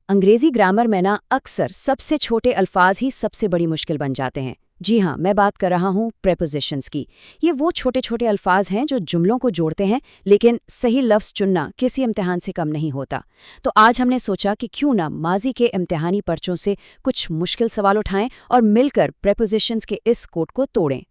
अंग्रेजी ग्रामर में ना अक्सर सबसे छोटे अल्फाज ही सबसे बड़ी मुश्किल बन जाते हैं। जी हाँ, मैं बात कर रहा हूँ प्रेपोजिशंस की। ये वो छोटे छोटे अल्फाज हैं जो जुमलों को जोड़ते हैं, लेकिन सही लफ्ज़ चुनना किसी इम्तिहान से कम नहीं होता। तो आज हमने सोचा कि क्यों ना माजी के इम्तिहानी पर्चों से कुछ मुश्किल सवाल उठाएं और मिलकर प्रेपोजिशंस के इस कोड को तोड़ें।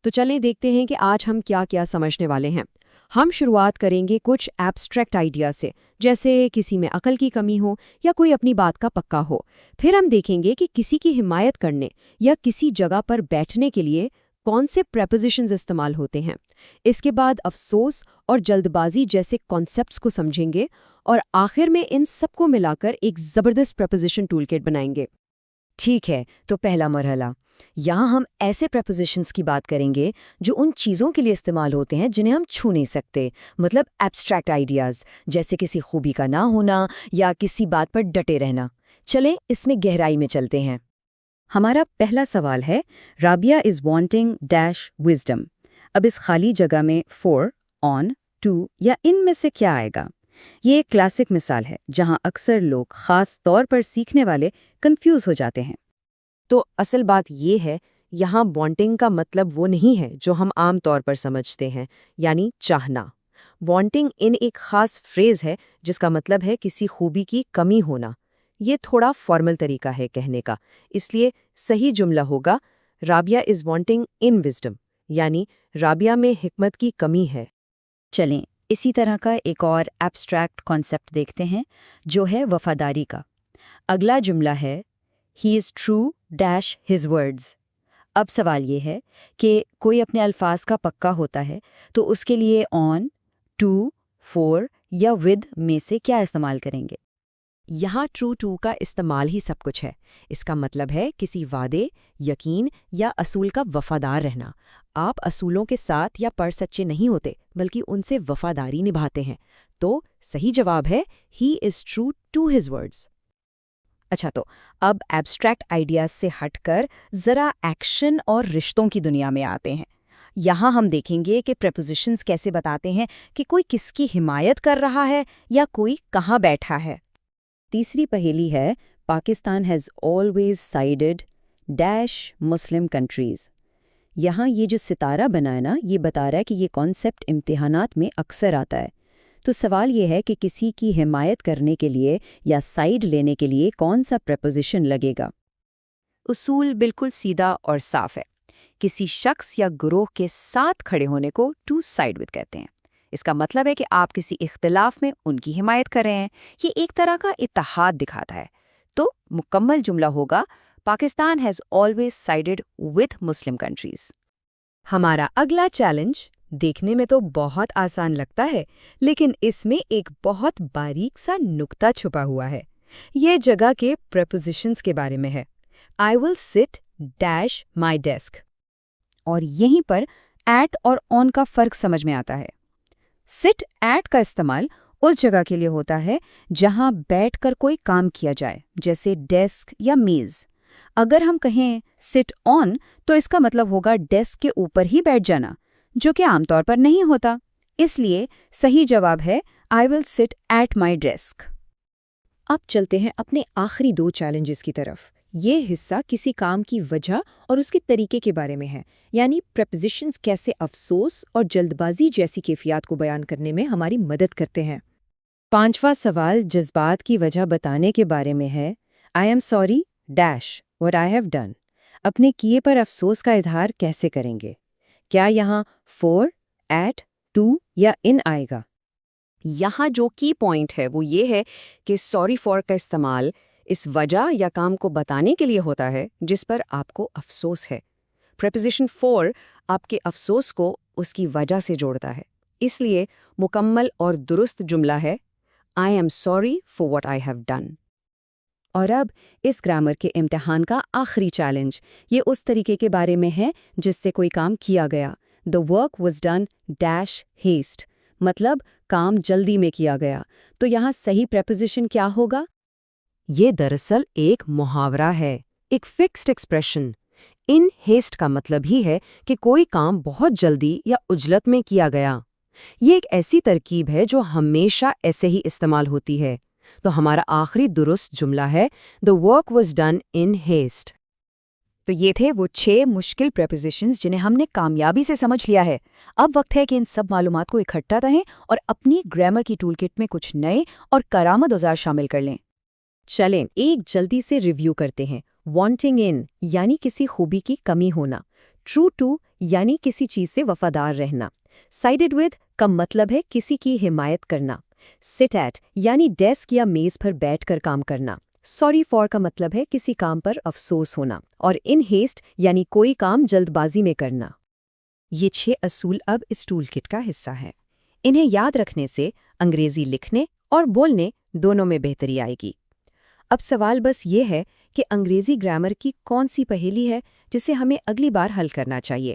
तो चलें देखते हैं कि आज हम क्या क्या समझने वाले हैं। हम शुरुआत करेंगे कुछ एब्स्ट्रैक्ट आइडिया से, जैसे किसी में अकल की कमी हो या कोई अपनी बात का पक्का हो। फिर हम देखेंगे कि किसी की हिमायत करने या किसी जगह पर बैठने के लिए कौन से प्रेपोजिशंस इस्तेमाल होते हैं। इसके बाद अफसोस और जल्दबाजी जैसे कॉन्सेप्ट्स को समझेंगे और आखिर में इन सबको मिलाकर एक ज़बरदस्त प्रेपोजिशन टूलकिट बनाएंगे। ठीक है, तो पहला मरहला, यहाँ हम ऐसे प्रेपोजिशंस की बात करेंगे जो उन चीज़ों के लिए इस्तेमाल होते हैं जिन्हें हम छू नहीं सकते, मतलब एब्स्ट्रैक्ट आइडियाज़, जैसे किसी खूबी का ना होना या किसी बात पर डटे रहना। चलें इसमें गहराई में चलते हैं। हमारा पहला सवाल है, Rabia is wanting dash wisdom. अब इस खाली जगह में फॉर, ऑन, टू या इनमें से क्या आएगा? ये एक क्लासिक मिसाल है जहाँ अक्सर लोग ख़ास तौर पर सीखने वाले कंफ्यूज हो जाते हैं। तो असल बात ये है, यहाँ वांटिंग का मतलब वो नहीं है जो हम आम तौर पर समझते हैं, यानी चाहना। वांटिंग इन एक खास फ्रेज है जिसका मतलब है किसी खूबी की कमी होना। ये थोड़ा फॉर्मल तरीका है कहने का, इसलिए सही जुमला होगा Rabia is wanting in wisdom, यानी राबिया में हिकमत की कमी है। चलें इसी तरह का एक और एब्स्ट्रैक्ट कॉन्सेप्ट देखते हैं, जो है वफादारी का। अगला जुमला है, he is true dash his words. अब सवाल ये है कि कोई अपने अल्फाज का पक्का होता है तो उसके लिए ऑन, टू, फॉर या विद में से क्या इस्तेमाल करेंगे? यहाँ ट्रू टू का इस्तेमाल ही सब कुछ है। इसका मतलब है किसी वादे, यकीन या असूल का वफादार रहना। आप असूलों के साथ या पर सच्चे नहीं होते, बल्कि उनसे वफादारी निभाते हैं। तो सही जवाब है he is true to his words. अच्छा, तो अब एब्स्ट्रैक्ट आइडियाज से हटकर ज़रा एक्शन और रिश्तों की दुनिया में आते हैं। यहाँ हम देखेंगे कि प्रेपोजिशंस कैसे बताते हैं कि कोई किसकी हिमायत कर रहा है या कोई कहाँ बैठा है। तीसरी पहेली है, Pakistan has always sided dash Muslim countries. यहाँ ये जो सितारा बना है ना, ये बता रहा है कि ये कॉन्सेप्ट इम्तिहानात में अक्सर आता है। तो सवाल ये है कि किसी की हिमायत करने के लिए या साइड लेने के लिए कौन सा प्रेपोजिशन लगेगा? उसूल बिल्कुल सीधा और साफ है। किसी शख्स या ग्रोह के साथ खड़े होने को टू साइड विद कहते हैं। इसका मतलब है कि आप किसी इख्तिलाफ में उनकी हिमायत कर रहे हैं। ये एक तरह का इत्तेहाद दिखाता है। तो मुकम्मल जुमला होगा, Pakistan has always sided with Muslim countries. हमारा अगला चैलेंज देखने में तो बहुत आसान लगता है, लेकिन इसमें एक बहुत बारीक सा नुक्ता छुपा हुआ है। ये जगह के प्रेपोजिशंस के बारे में है। I will sit dash my desk. और यहीं पर एट और ऑन का फ़र्क समझ में आता है। सिट एट का इस्तेमाल उस जगह के लिए होता है जहां बैठकर कोई काम किया जाए, जैसे डेस्क या मेज़। अगर हम कहें सिट ऑन, तो इसका मतलब होगा डेस्क के ऊपर ही बैठ जाना, जो कि आमतौर पर नहीं होता। इसलिए सही जवाब है I will sit at my desk. अब चलते हैं अपने आखिरी दो चैलेंजेस की तरफ। ये हिस्सा किसी काम की वजह और उसके तरीके के बारे में है, यानी प्रेपोजिशंस कैसे अफसोस और जल्दबाजी जैसी कैफियत को बयान करने में हमारी मदद करते हैं। पांचवा सवाल जज्बात की वजह बताने के बारे में है। I am sorry dash what I have done. अपने किए पर अफसोस का इजहार कैसे करेंगे? क्या यहाँ फॉर, एट, टू या इन आएगा? यहाँ जो की पॉइंट है वो ये है कि सॉरी फॉर का इस्तेमाल इस वजह या काम को बताने के लिए होता है जिस पर आपको अफसोस है। प्रेपोजिशन फॉर आपके अफसोस को उसकी वजह से जोड़ता है। इसलिए मुकम्मल और दुरुस्त जुमला है I am sorry for what I have done. और अब इस ग्रामर के इम्तिहान का आखिरी चैलेंज, ये उस तरीके के बारे में है जिससे कोई काम किया गया। The work was done dash haste, मतलब काम जल्दी में किया गया। तो यहाँ सही प्रेपोजिशन क्या होगा? ये दरअसल एक मुहावरा है, एक फिक्स्ड एक्सप्रेशन। इन हेस्ट का मतलब ही है कि कोई काम बहुत जल्दी या उजलत में किया गया। ये एक ऐसी तरकीब है जो हमेशा ऐसे ही इस्तेमाल होती है। تو ہمارا آخری درست جملہ ہے "The work was done in haste"۔ تو یہ تھے وہ 6 مشکل پریپوزیشنز جنہیں ہم نے کامیابی سے سمجھ لیا ہے۔ اب وقت ہے کہ ان سب معلومات کو اکٹھا کریں اور اپنی گرامر کی ٹول کٹ میں کچھ نئے اور کارآمد اوزار شامل کر لیں۔ چلیں ایک جلدی سے ریویو کرتے ہیں۔ وانٹنگ ان یعنی کسی خوبی کی کمی ہونا، ٹرو ٹو یعنی کسی چیز سے وفادار رہنا، سائیڈڈ ود کا مطلب ہے کسی کی حمایت کرنا، سٹ ایٹ یعنی ڈیسک یا میز پر بیٹھ کر کام کرنا، سوری فار کا مطلب ہے کسی کام پر افسوس ہونا، اور ان ہیسٹ یعنی کوئی کام جلد بازی میں کرنا۔ یہ 6 اصول اب اس ٹول کٹ کا حصہ ہے۔ انہیں یاد رکھنے سے انگریزی لکھنے اور بولنے دونوں میں بہتری آئے گی۔ اب سوال بس یہ ہے کہ انگریزی گرامر کی کون سی پہیلی ہے جسے ہمیں اگلی بار حل کرنا چاہیے۔